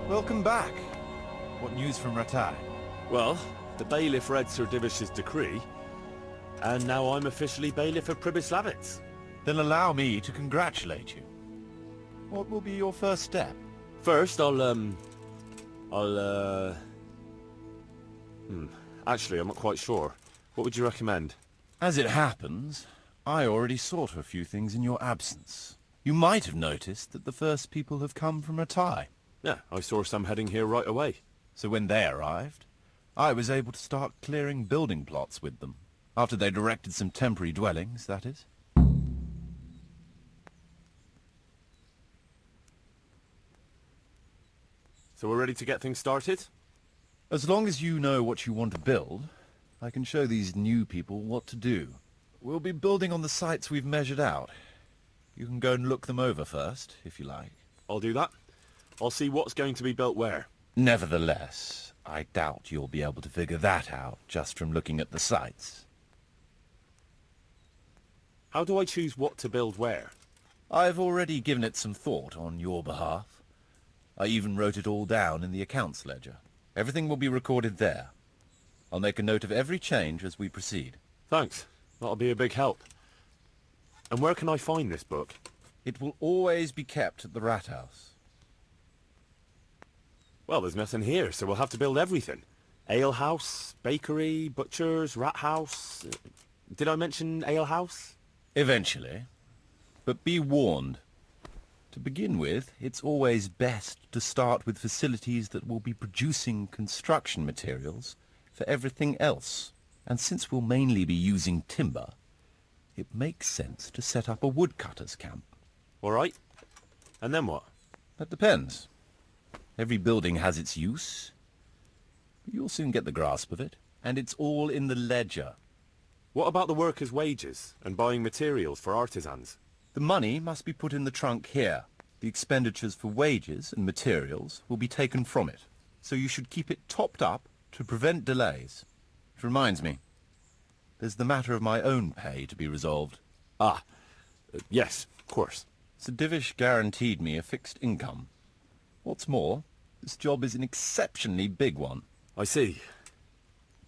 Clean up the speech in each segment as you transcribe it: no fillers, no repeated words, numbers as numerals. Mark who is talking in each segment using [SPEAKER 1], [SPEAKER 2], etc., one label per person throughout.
[SPEAKER 1] Welcome back. What news from Rattay?
[SPEAKER 2] Well, the bailiff read Sir Divish's decree, and now I'm officially bailiff of Pribyslavitz.
[SPEAKER 1] Then allow me to congratulate you. What will be your first step?
[SPEAKER 2] First, actually, I'm not quite sure. What would you recommend?
[SPEAKER 1] As it happens, I already saw to a few things in your absence. You might have noticed that the first people have come from Rattay.
[SPEAKER 2] Yeah, I saw some heading here right away.
[SPEAKER 1] So when they arrived, I was able to start clearing building plots with them. After they'd erected some temporary dwellings, that is.
[SPEAKER 2] So we're ready to get things started?
[SPEAKER 1] As long as you know what you want to build, I can show these new people what to do. We'll be building on the sites we've measured out. You can go and look them over first, if you like.
[SPEAKER 2] I'll do that. I'll see what's going to be built where.
[SPEAKER 1] Nevertheless, I doubt you'll be able to figure that out just from looking at the sites.
[SPEAKER 2] How do I choose what to build where?
[SPEAKER 1] I've already given it some thought on your behalf. I even wrote it all down in the accounts ledger. Everything will be recorded there. I'll make a note of every change as we proceed.
[SPEAKER 2] Thanks. That'll be a big help. And where can I find this book?
[SPEAKER 1] It will always be kept at the rat house.
[SPEAKER 2] Well, there's nothing here, so we'll have to build everything. Ale house, bakery, butchers, rat house. Did I mention ale house?
[SPEAKER 1] Eventually. But be warned. To begin with, it's always best to start with facilities that will be producing construction materials for everything else. And since we'll mainly be using timber, it makes sense to set up a woodcutter's camp.
[SPEAKER 2] All right. And then what?
[SPEAKER 1] That depends. Every building has its use. But you'll soon get the grasp of it. And it's all in the ledger.
[SPEAKER 2] What about the workers' wages and buying materials for artisans?
[SPEAKER 1] The money must be put in the trunk here. The expenditures for wages and materials will be taken from it. So you should keep it topped up to prevent delays. It reminds me, there's the matter of my own pay to be resolved.
[SPEAKER 2] Yes, of course.
[SPEAKER 1] Sir Divish guaranteed me a fixed income. What's more, this job is an exceptionally big one.
[SPEAKER 2] I see.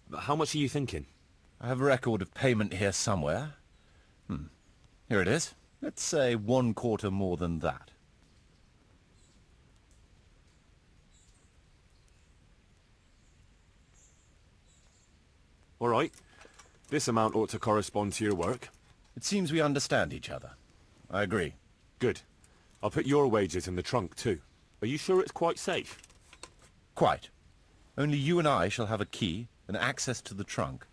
[SPEAKER 2] But how much are you thinking?
[SPEAKER 1] I have a record of payment here somewhere. Here it is. Let's say 1/4 more than that.
[SPEAKER 2] All right. This amount ought to correspond to your work.
[SPEAKER 1] It seems we understand each other. I agree.
[SPEAKER 2] Good. I'll put your wages in the trunk, too. Are you sure it's quite safe?
[SPEAKER 1] Quite. Only you and I shall have a key and access to the trunk.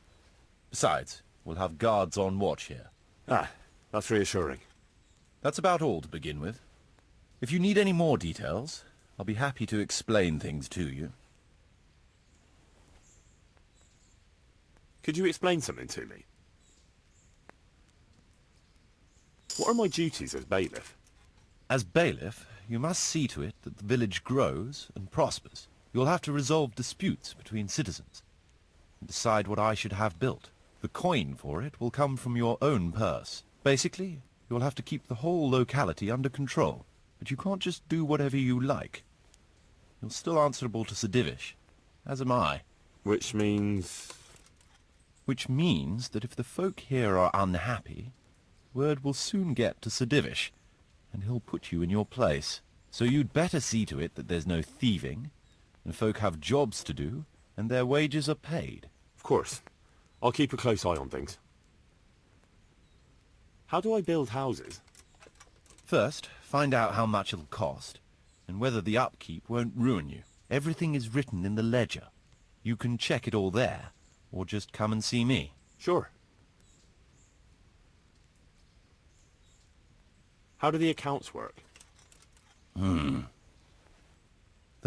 [SPEAKER 1] Besides, we'll have guards on watch here.
[SPEAKER 2] That's reassuring.
[SPEAKER 1] That's about all to begin with. If you need any more details, I'll be happy to explain things to you.
[SPEAKER 2] Could you explain something to me? What are my duties as bailiff?
[SPEAKER 1] As bailiff, you must see to it that the village grows and prospers. You'll have to resolve disputes between citizens and decide what I should have built. The coin for it will come from your own purse. Basically, you'll have to keep the whole locality under control, but you can't just do whatever you like. You're still answerable to Sir Divish, as am I.
[SPEAKER 2] Which means...
[SPEAKER 1] Which means that if the folk here are unhappy, word will soon get to Sir Divish, and he'll put you in your place. So you'd better see to it that there's no thieving, and folk have jobs to do, and their wages are paid.
[SPEAKER 2] Of course. I'll keep a close eye on things. How do I build houses?
[SPEAKER 1] First, find out how much it'll cost, and whether the upkeep won't ruin you. Everything is written in the ledger. You can check it all there, or just come and see me.
[SPEAKER 2] Sure. How do the accounts work?
[SPEAKER 1] The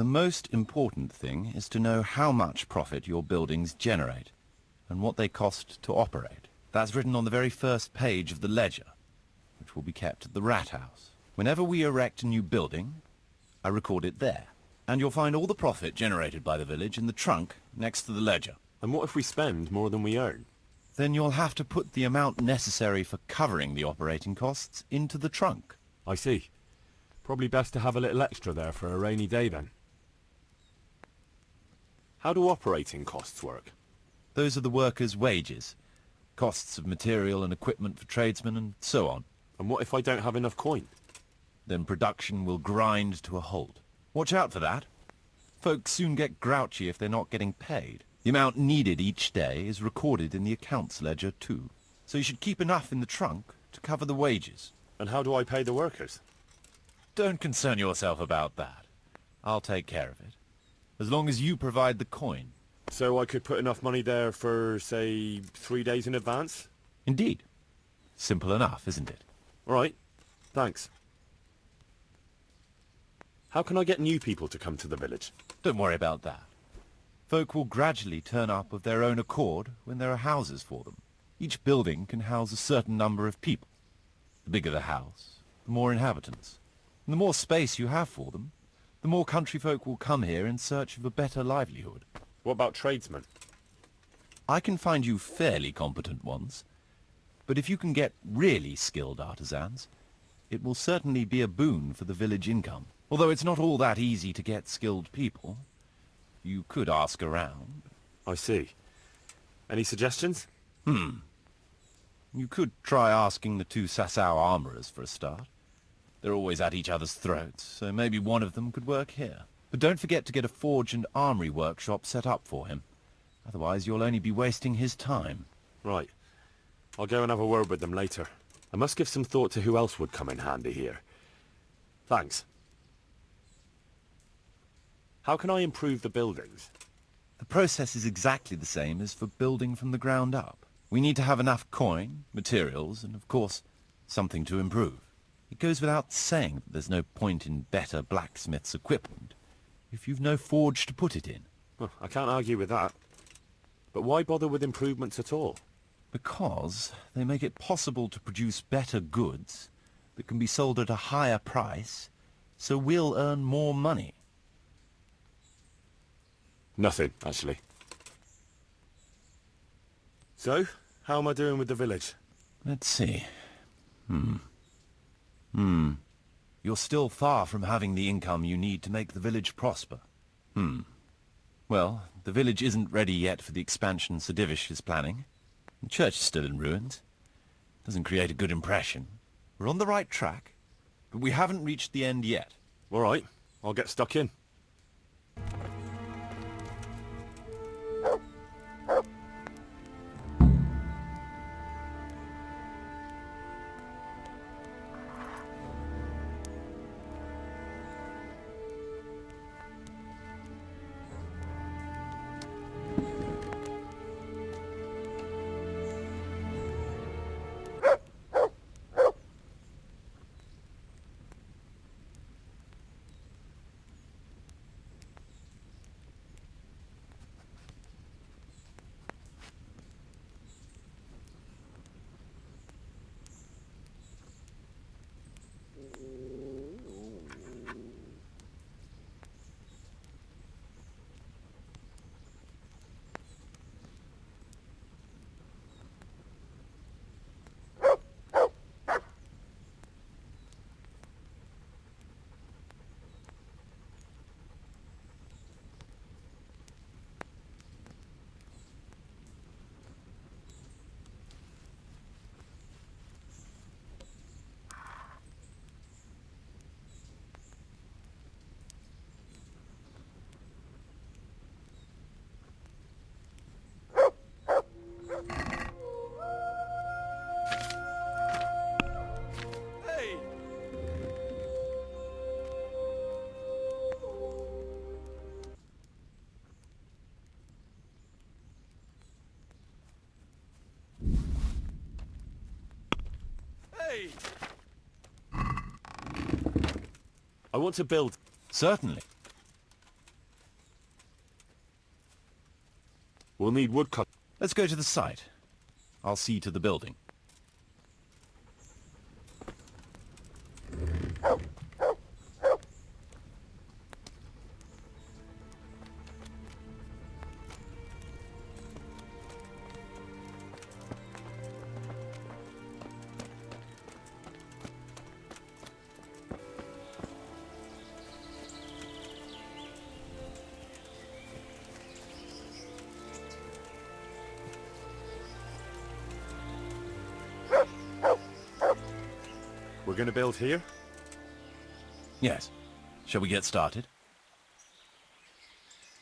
[SPEAKER 1] most important thing is to know how much profit your buildings generate, and what they cost to operate. That's written on the very first page of the ledger, which will be kept at the rat house. Whenever we erect a new building, I record it there. And you'll find all the profit generated by the village in the trunk next to the ledger.
[SPEAKER 2] And what if we spend more than we earn?
[SPEAKER 1] Then you'll have to put the amount necessary for covering the operating costs into the trunk.
[SPEAKER 2] I see. Probably best to have a little extra there for a rainy day then. How do operating costs work?
[SPEAKER 1] Those are the workers' wages, costs of material and equipment for tradesmen, and so on.
[SPEAKER 2] And what if I don't have enough coin?
[SPEAKER 1] Then production will grind to a halt. Watch out for that. Folks soon get grouchy if they're not getting paid. The amount needed each day is recorded in the accounts ledger too. So you should keep enough in the trunk to cover the wages.
[SPEAKER 2] And how do I pay the workers?
[SPEAKER 1] Don't concern yourself about that. I'll take care of it. As long as you provide the coin.
[SPEAKER 2] So I could put enough money there for, say, 3 days in advance?
[SPEAKER 1] Indeed. Simple enough, isn't it?
[SPEAKER 2] All right. Thanks. How can I get new people to come to the village?
[SPEAKER 1] Don't worry about that. Folk will gradually turn up of their own accord when there are houses for them. Each building can house a certain number of people. The bigger the house, the more inhabitants. And the more space you have for them, the more country folk will come here in search of a better livelihood.
[SPEAKER 2] What about tradesmen?
[SPEAKER 1] I can find you fairly competent ones. But if you can get really skilled artisans, it will certainly be a boon for the village income. Although it's not all that easy to get skilled people. You could ask around.
[SPEAKER 2] I see. Any suggestions?
[SPEAKER 1] You could try asking the 2 Sasau armourers for a start. They're always at each other's throats, so maybe one of them could work here. But don't forget to get a forge and armory workshop set up for him. Otherwise you'll only be wasting his time.
[SPEAKER 2] Right. I'll go and have a word with them later. I must give some thought to who else would come in handy here. Thanks. How can I improve the buildings?
[SPEAKER 1] The process is exactly the same as for building from the ground up. We need to have enough coin, materials, and of course, something to improve. It goes without saying that there's no point in better blacksmith's equipment if you've no forge to put it in.
[SPEAKER 2] Well, I can't argue with that. But why bother with improvements at all?
[SPEAKER 1] Because they make it possible to produce better goods that can be sold at a higher price, so we'll earn more money.
[SPEAKER 2] Nothing, actually. So, how am I doing with the village?
[SPEAKER 1] Let's see. You're still far from having the income you need to make the village prosper. Well, the village isn't ready yet for the expansion Sir Divish is planning. The church is still in ruins. Doesn't create a good impression. We're on the right track, but we haven't reached the end yet.
[SPEAKER 2] All right, I'll get stuck in. I want to build...
[SPEAKER 1] Certainly.
[SPEAKER 2] We'll need woodcut.
[SPEAKER 1] Let's go to the site. I'll see to the building.
[SPEAKER 2] going to build here?
[SPEAKER 1] Yes. Shall we get started?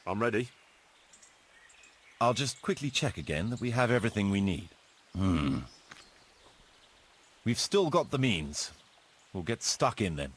[SPEAKER 2] I'm ready.
[SPEAKER 1] I'll just quickly check again that we have everything we need. We've still got the means. We'll get stuck in then.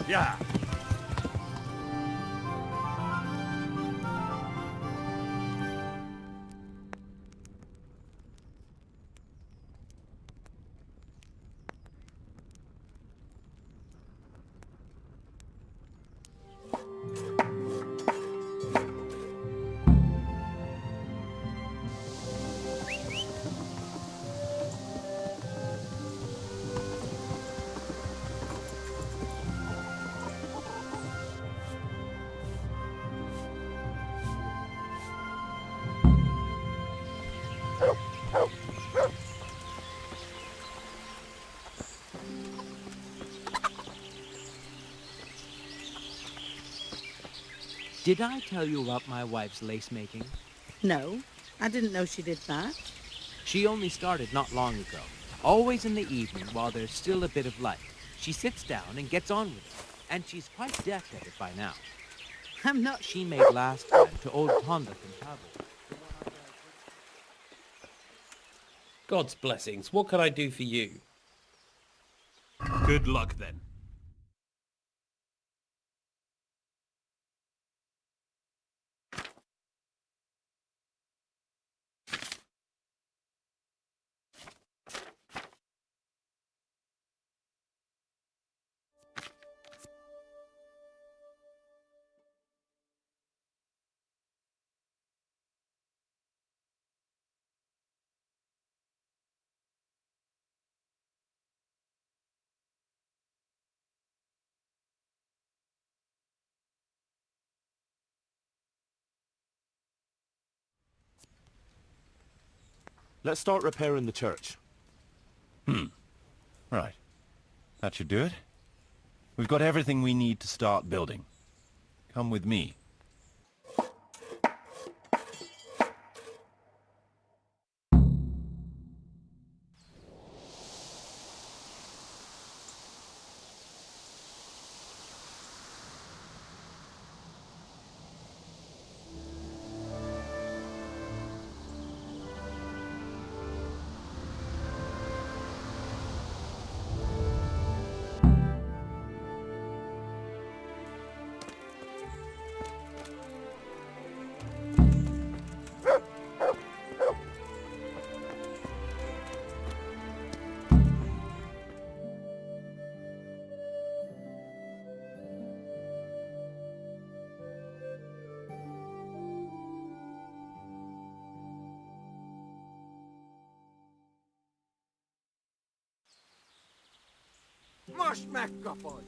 [SPEAKER 2] Yeah.
[SPEAKER 3] Did I tell you about my wife's lace making?
[SPEAKER 4] No, I didn't know she did that.
[SPEAKER 3] She only started not long ago. Always in the evening while there's still a bit of light. She sits down and gets on with it. And she's quite deft at it by now.
[SPEAKER 4] I'm not...
[SPEAKER 3] She made last time to old Tonda from Cabo.
[SPEAKER 5] God's blessings. What can I do for you?
[SPEAKER 2] Good luck then. Let's start repairing the church.
[SPEAKER 1] Right. That should do it. We've got everything we need to start building. Come with me.
[SPEAKER 6] Most megkapod!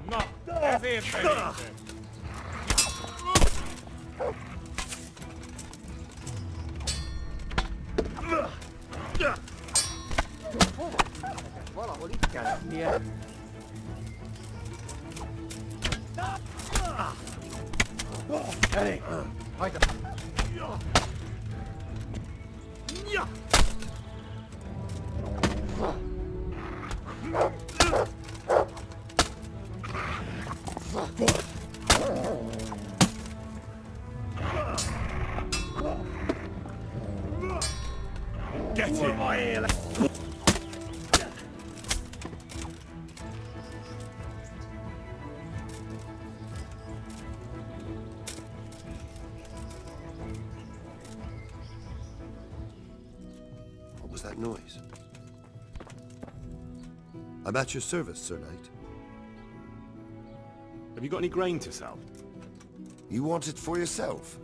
[SPEAKER 2] Na, ezért szerintem.
[SPEAKER 6] Valahol itt kell lennie. Eddie, weiter. Ja.
[SPEAKER 2] Get it!
[SPEAKER 7] What was that noise? I'm at your service, Sir Knight.
[SPEAKER 2] Have you got any grain to sell?
[SPEAKER 7] You want it for yourself?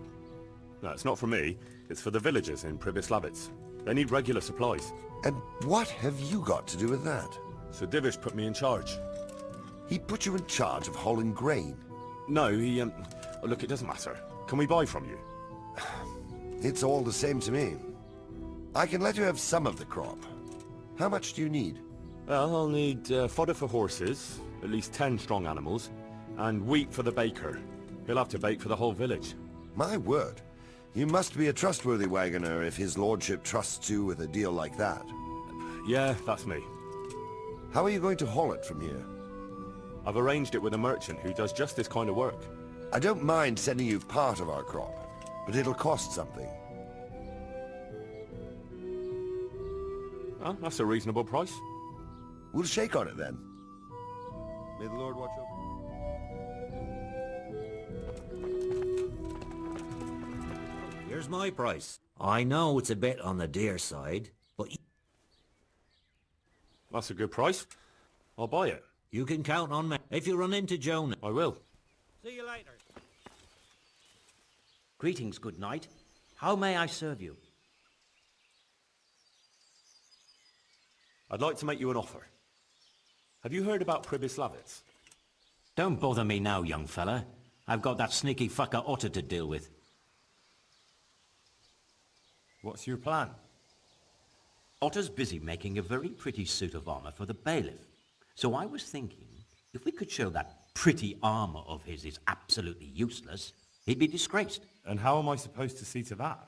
[SPEAKER 2] No, it's not for me. It's for the villagers in Pribyslavitz. They need regular supplies.
[SPEAKER 7] And what have you got to do with that?
[SPEAKER 2] So Divish put me in charge.
[SPEAKER 7] He put you in charge of hauling grain.
[SPEAKER 2] No, he, oh, look, it doesn't matter. Can we buy from you?
[SPEAKER 7] It's all the same to me. I can let you have some of the crop. How much do you need?
[SPEAKER 2] Well, I'll need fodder for horses, at least 10 strong animals, and wheat for the baker. He'll have to bake for the whole village.
[SPEAKER 7] My word. You must be a trustworthy wagoner if his lordship trusts you with a deal like that.
[SPEAKER 2] Yeah, that's me.
[SPEAKER 7] How are you going to haul it from here?
[SPEAKER 2] I've arranged it with a merchant who does just this kind of work.
[SPEAKER 7] I don't mind sending you part of our crop, but it'll cost something.
[SPEAKER 2] Well, that's a reasonable price.
[SPEAKER 7] We'll shake on it then. May the Lord watch over you.
[SPEAKER 8] Here's my price. I know it's a bit on the dear side, but
[SPEAKER 2] That's a good price. I'll buy it.
[SPEAKER 8] you can count on me. If you run into Jonah...
[SPEAKER 2] I will.
[SPEAKER 3] See you later. Greetings, good knight. How may I serve you?
[SPEAKER 2] I'd like to make you an offer. Have you heard about Pribyslavitz?
[SPEAKER 8] Don't bother me now, young fella. I've got that sneaky fucker Otter to deal with.
[SPEAKER 2] What's your plan?
[SPEAKER 9] Otter's busy making a very pretty suit of armor for the bailiff. So I was thinking, if we could show that pretty armor of his is absolutely useless, he'd be disgraced.
[SPEAKER 2] And how am I supposed to see to that?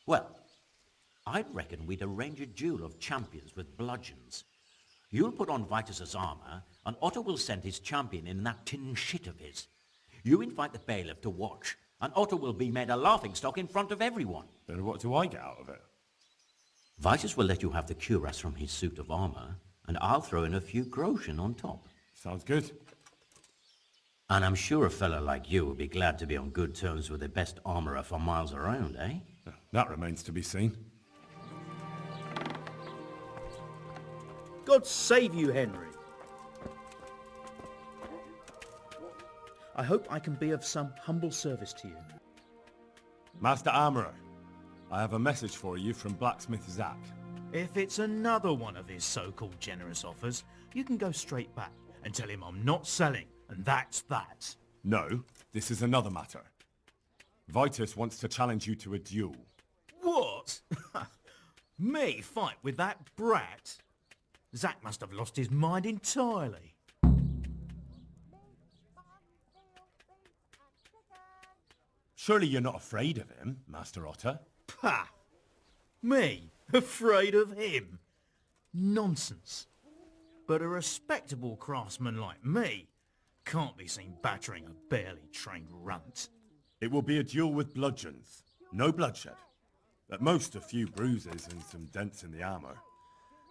[SPEAKER 9] Well, I'd reckon we'd arrange a duel of champions with bludgeons. You'll put on Vitus's armor, and Otter will send his champion in that tin shit of his. You invite the bailiff to watch, and Otter will be made a laughingstock in front of everyone.
[SPEAKER 2] Then what do I get out of it?
[SPEAKER 9] Vitus will let you have the cuirass from his suit of armor, and I'll throw in a few groschen on top.
[SPEAKER 2] Sounds good.
[SPEAKER 9] And I'm sure a fella like you will be glad to be on good terms with the best armorer for miles around, eh?
[SPEAKER 2] That remains to be seen.
[SPEAKER 10] God save you, Henry. I hope I can be of some humble service to you.
[SPEAKER 2] Master Armourer, I have a message for you from Blacksmith Zach.
[SPEAKER 10] If it's another one of his so-called generous offers, you can go straight back and tell him I'm not selling, and that's that.
[SPEAKER 2] No, this is another matter. Vitus wants to challenge you to a duel.
[SPEAKER 10] What? Me fight with that brat? Zack must have lost his mind entirely.
[SPEAKER 2] Surely you're not afraid of him, Master Otter?
[SPEAKER 10] Pah! Me? Afraid of him? Nonsense. But a respectable craftsman like me can't be seen battering a barely trained runt.
[SPEAKER 2] It will be a duel with bludgeons. No bloodshed. At most a few bruises and some dents in the armour.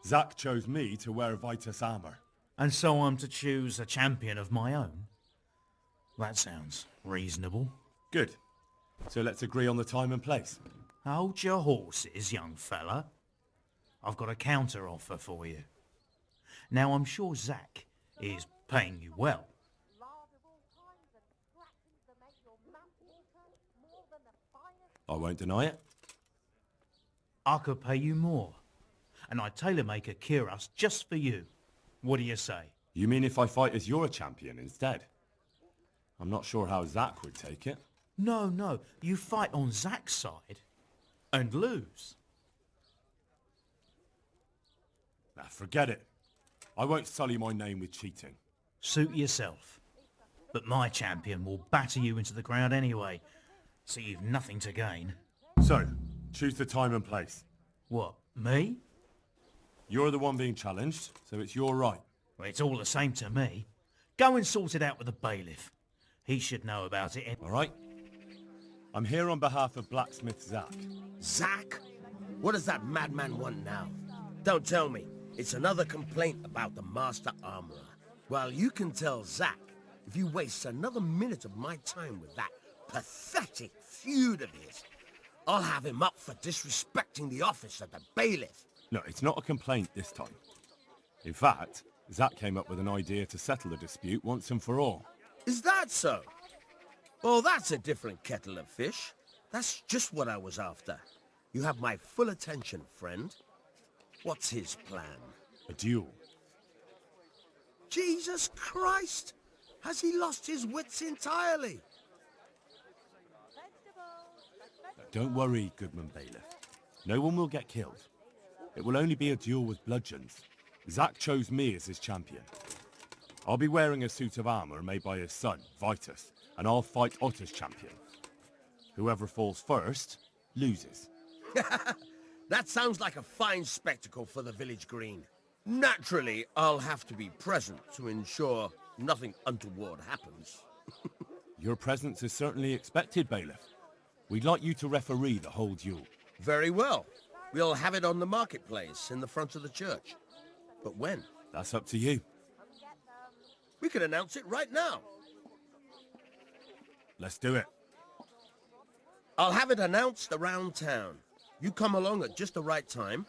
[SPEAKER 2] Zack chose me to wear Vitus armour.
[SPEAKER 10] And so I'm to choose a champion of my own? That sounds reasonable.
[SPEAKER 2] Good. So let's agree on the time and place.
[SPEAKER 10] Hold your horses, young fella. I've got a counter offer for you. Now I'm sure Zack is paying you well.
[SPEAKER 2] I won't deny it.
[SPEAKER 10] I could pay you more. And I'd tailor-make a cuirass just for you. What do you say?
[SPEAKER 2] You mean if I fight as your champion instead? I'm not sure how Zack would take it.
[SPEAKER 10] No. You fight on Zack's side and lose.
[SPEAKER 2] Nah, forget it. I won't sully my name with cheating.
[SPEAKER 10] Suit yourself. But my champion will batter you into the ground anyway, so you've nothing to gain.
[SPEAKER 2] So, choose the time and place.
[SPEAKER 10] What, me?
[SPEAKER 2] You're the one being challenged, so it's your right.
[SPEAKER 10] Well, it's all the same to me. Go and sort it out with the bailiff. He should know about it.
[SPEAKER 2] All right? I'm here on behalf of blacksmith Zach.
[SPEAKER 11] Zach? What does that madman want now? Don't tell me. It's another complaint about the Master Armorer. Well, you can tell Zach if you waste another minute of my time with that pathetic feud of his. I'll have him up for disrespecting the office of the bailiff.
[SPEAKER 2] No, it's not a complaint this time. In fact, Zach came up with an idea to settle the dispute once and for all.
[SPEAKER 11] Is that so? Well, that's a different kettle of fish. That's just what I was after. You have my full attention, friend. What's his plan?
[SPEAKER 2] A duel.
[SPEAKER 11] Jesus Christ! Has he lost his wits entirely?
[SPEAKER 2] Don't worry, Goodman Bailiff. No one will get killed. It will only be a duel with bludgeons. Zach chose me as his champion. I'll be wearing a suit of armor made by his son, Vitus, and I'll fight Otter's champion. Whoever falls first, loses.
[SPEAKER 11] That sounds like a fine spectacle for the village green. Naturally, I'll have to be present to ensure nothing untoward happens.
[SPEAKER 2] Your presence is certainly expected, Bailiff. We'd like you to referee the whole duel.
[SPEAKER 11] Very well. We'll have it on the marketplace in the front of the church. But when?
[SPEAKER 2] That's up to you.
[SPEAKER 11] We could announce it right now.
[SPEAKER 2] Let's do it.
[SPEAKER 11] I'll have it announced around town. You come along at just the right time.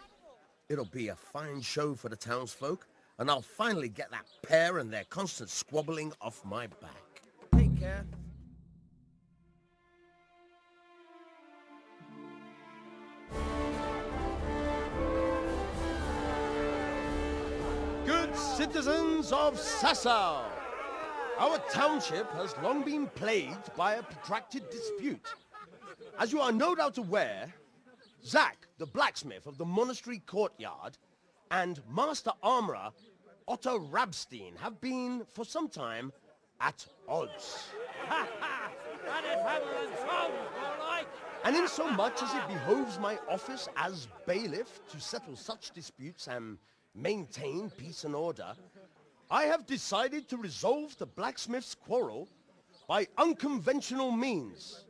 [SPEAKER 11] It'll be a fine show for the townsfolk, and I'll finally get that pair and their constant squabbling off my back. Take care.
[SPEAKER 6] Good citizens of Sasau, our township has long been plagued by a protracted dispute. As you are no doubt aware, Zach, the blacksmith of the monastery courtyard, and Master Armorer Otto Rabstein have been, for some time, at odds. And in so much as it behoves my office as bailiff to settle such disputes and maintain peace and order, I have decided to resolve the blacksmith's quarrel by unconventional means,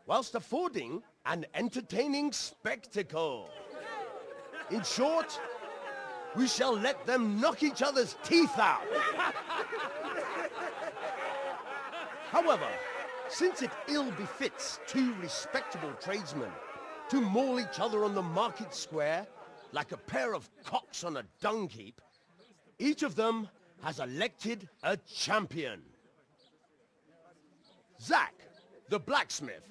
[SPEAKER 6] whilst affording an entertaining spectacle. In short, we shall let them knock each other's teeth out. However, since it ill befits two respectable tradesmen to maul each other on the market square like a pair of cocks on a dung heap, each of them has elected a champion. Zach, the blacksmith,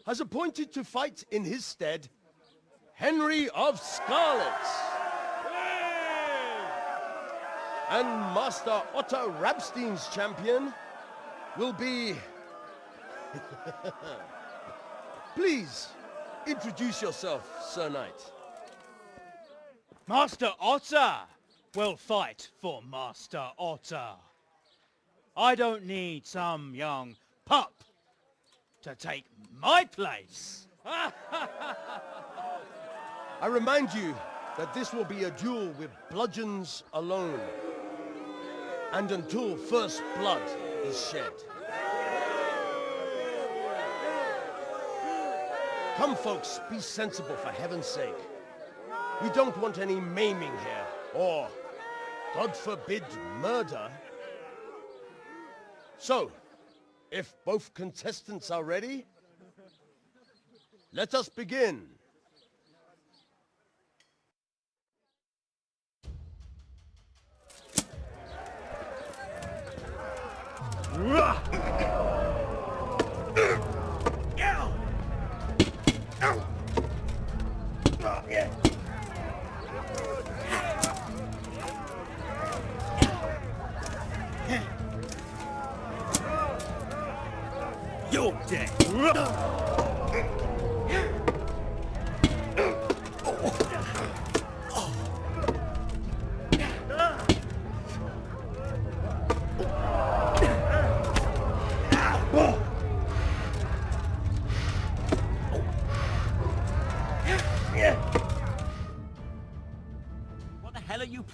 [SPEAKER 6] has appointed to fight in his stead Henry of Scarlets. And Master Otto Rabstein's champion will be... Please, introduce yourself, Sir Knight.
[SPEAKER 12] Master Otter will fight for Master Otter. I don't need some young pup to take my place.
[SPEAKER 6] I remind you that this will be a duel with bludgeons alone, and until first blood is shed. Come, folks, be sensible for heaven's sake. We don't want any maiming here, or, God forbid, murder. So, if both contestants are ready, let us begin.
[SPEAKER 11] You're dead.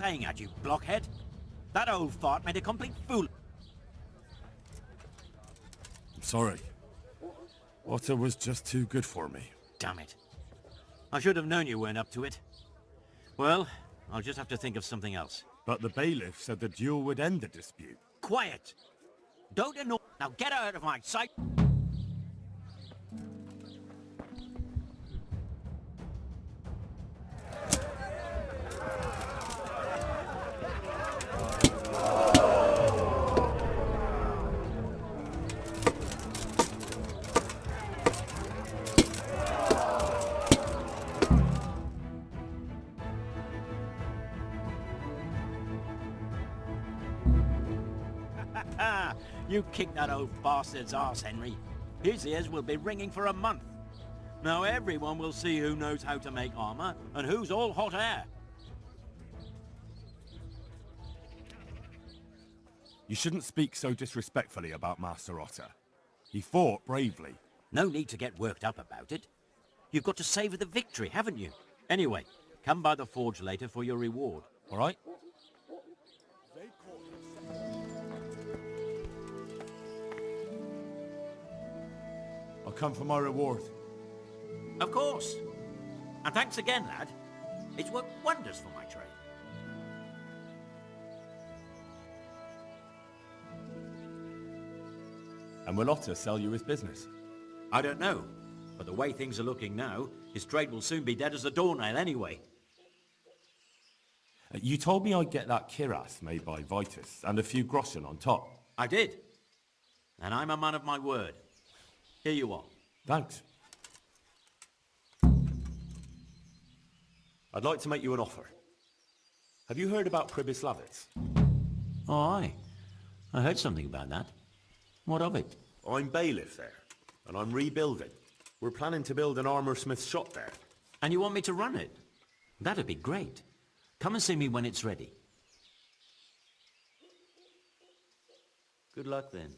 [SPEAKER 9] saying at you, blockhead? That old fart made a complete fool.
[SPEAKER 2] I'm sorry. Otter was just too good for me.
[SPEAKER 9] Damn it. I should have known you weren't up to it. Well, I'll just have to think of something else.
[SPEAKER 2] But the bailiff said the duel would end the dispute.
[SPEAKER 9] Quiet! Don't annoy... Now get out of my sight! You kicked that old bastard's arse, Henry. His ears will be ringing for a month. Now everyone will see who knows how to make armor and who's all hot air.
[SPEAKER 2] You shouldn't speak so disrespectfully about Master Otter. He fought bravely.
[SPEAKER 9] No need to get worked up about it. You've got to savor the victory, haven't you? Anyway, come by the forge later for your reward, all right?
[SPEAKER 2] I'll come for my reward.
[SPEAKER 9] Of course. And thanks again, lad. It's worked wonders for my trade.
[SPEAKER 2] And will Otter sell you his business?
[SPEAKER 9] I don't know, but the way things are looking now, his trade will soon be dead as a doornail anyway.
[SPEAKER 2] You told me I'd get that kiras made by Vitus and a few groschen on top.
[SPEAKER 9] I did. And I'm a man of my word. Here you are.
[SPEAKER 2] Thanks. I'd like to make you an offer. Have you heard about Pribis Lavitz?
[SPEAKER 9] Oh, aye. I heard something about that. What of it?
[SPEAKER 2] I'm bailiff there, and I'm rebuilding. We're planning to build an armoursmith's shop there.
[SPEAKER 9] And you want me to run it? That'd be great. Come and see me when it's ready. Good luck then.